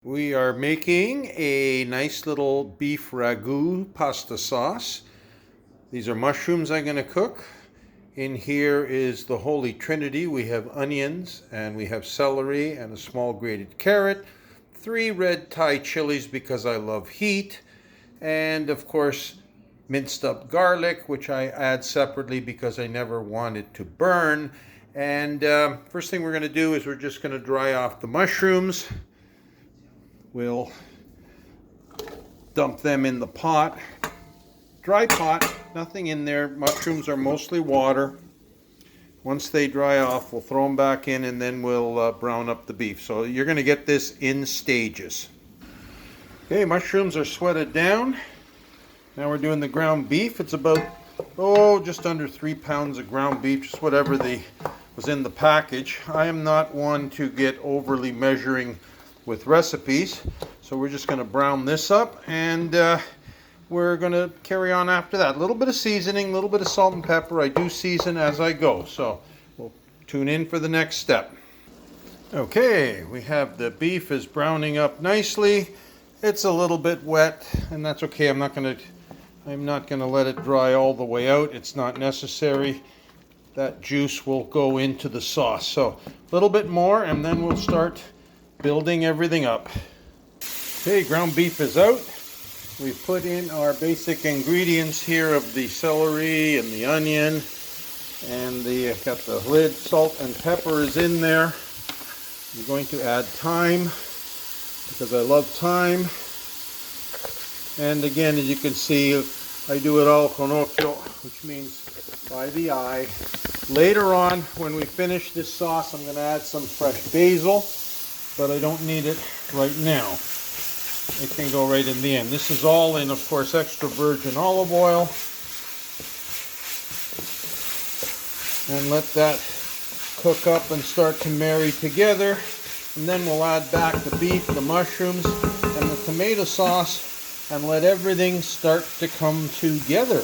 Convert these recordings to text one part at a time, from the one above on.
We are making a nice little beef ragu pasta sauce. These are mushrooms I'm going to cook. In here is the Holy Trinity. We have onions and we have celery and a small grated carrot, 3 red Thai chilies because I love heat, and of course minced up garlic, which I add separately because I never want it to burn. And first thing we're going to do is we're just going to dry off the mushrooms. We'll dump them in the pot. Dry pot, nothing in there. Mushrooms are mostly water. Once they dry off, we'll throw them back in and then we'll brown up the beef. So you're going to get this in stages. Okay, mushrooms are sweated down. Now we're doing the ground beef. It's about, just under 3 pounds of ground beef, just whatever was in the package. I am not one to get overly measuring with recipes, so we're just going to brown this up, and we're going to carry on after that. A little bit of seasoning, a little bit of salt and pepper. I do season as I go, so we'll tune in for the next step. Okay, we have the beef is browning up nicely. It's a little bit wet, and that's okay. I'm not going to let it dry all the way out. It's not necessary. That juice will go into the sauce. So a little bit more, and then we'll start building everything up. Okay, ground beef is out. We put in our basic ingredients here of the celery and the onion, and got the lid. Salt and pepper is in there. I'm going to add thyme because I love thyme. And again, as you can see, I do it all con occhio, which means by the eye. Later on, when we finish this sauce, I'm going to add some fresh basil, but I don't need it right now. It can go right in the end. This is all in, of course, extra virgin olive oil. And let that cook up and start to marry together. And then we'll add back the beef, the mushrooms, and the tomato sauce, and let everything start to come together.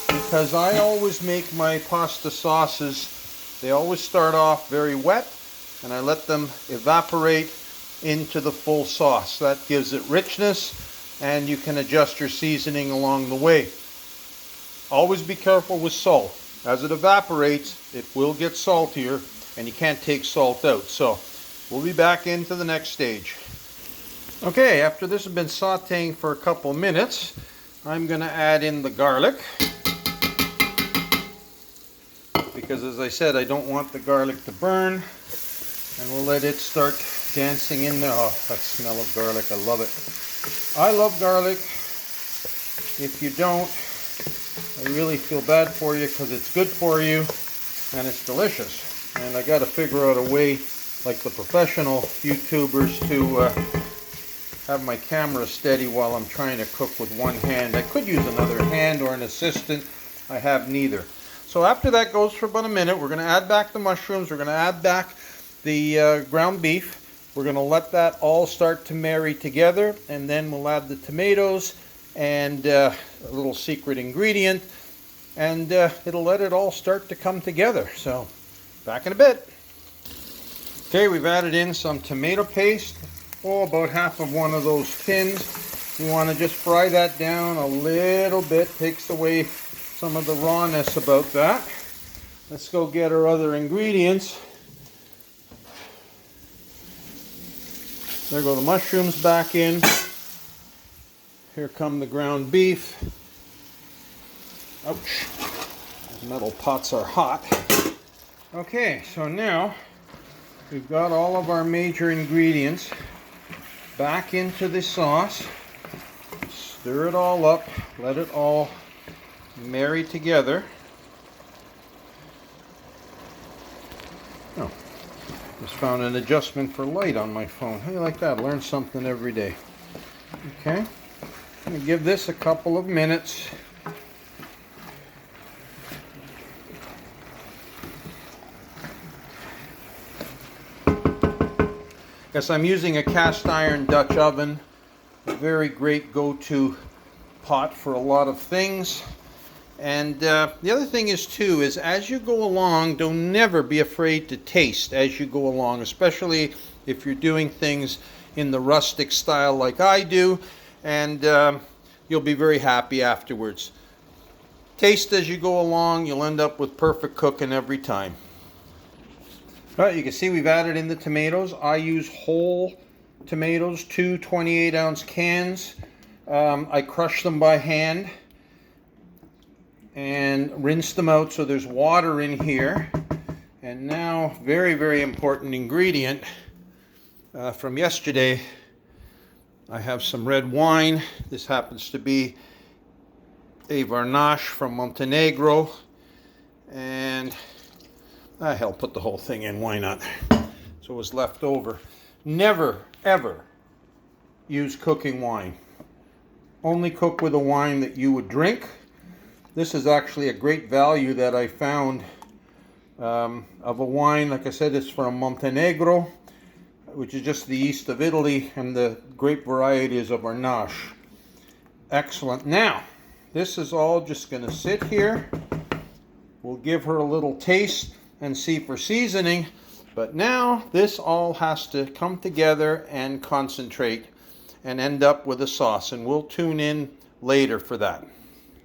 Because I always make my pasta sauces, they always start off very wet, and I let them evaporate into the full sauce. That gives it richness, and you can adjust your seasoning along the way. Always be careful with salt. As it evaporates, it will get saltier, and you can't take salt out. So we'll be back into the next stage. Okay, after this has been sauteing for a couple minutes, I'm going to add in the garlic. Because as I said, I don't want the garlic to burn. And we'll let it start dancing in there. Oh, that smell of garlic, I love it. I love garlic. If you don't, I really feel bad for you because it's good for you and it's delicious. And I got to figure out a way, like the professional YouTubers, to have my camera steady while I'm trying to cook with one hand. I could use another hand or an assistant. I have neither. So after that goes for about a minute, we're going to add back the mushrooms. We're going to add back the ground beef. We're going to let that all start to marry together, and then we'll add the tomatoes and a little secret ingredient, and it'll let it all start to come together. So back in a bit. Okay, we've added in some tomato paste, about half of one of those tins. You want to just fry that down a little bit, takes away some of the rawness about that. Let's go get our other ingredients. There go the mushrooms back in. Here come the ground beef. Ouch. Those metal pots are hot. Okay, so now we've got all of our major ingredients back into the sauce. Stir it all up. Let it all marry together. Oh. Just found an adjustment for light on my phone. How do you like that? Learn something every day. Okay. I'm going to give this a couple of minutes. Yes, I'm using a cast iron Dutch oven. A very great go-to pot for a lot of things. And the other thing is too, is as you go along, don't never be afraid to taste as you go along, especially if you're doing things in the rustic style like I do, and you'll be very happy afterwards. Taste as you go along, you'll end up with perfect cooking every time. All right, you can see we've added in the tomatoes. I use whole tomatoes, 2 28-ounce cans. I crush them by hand and rinse them out so there's water in here. And now, very, very important ingredient from yesterday, I have some red wine. This happens to be a Grenache from Montenegro. And hell, put the whole thing in, why not? So it was left over. Never, ever use cooking wine. Only cook with a wine that you would drink. This is actually a great value that I found of a wine. Like I said, it's from Montenegro, which is just the east of Italy, and the grape variety is a Grenache. Excellent. Now, this is all just going to sit here. We'll give her a little taste and see for seasoning. But now this all has to come together and concentrate and end up with a sauce. And we'll tune in later for that.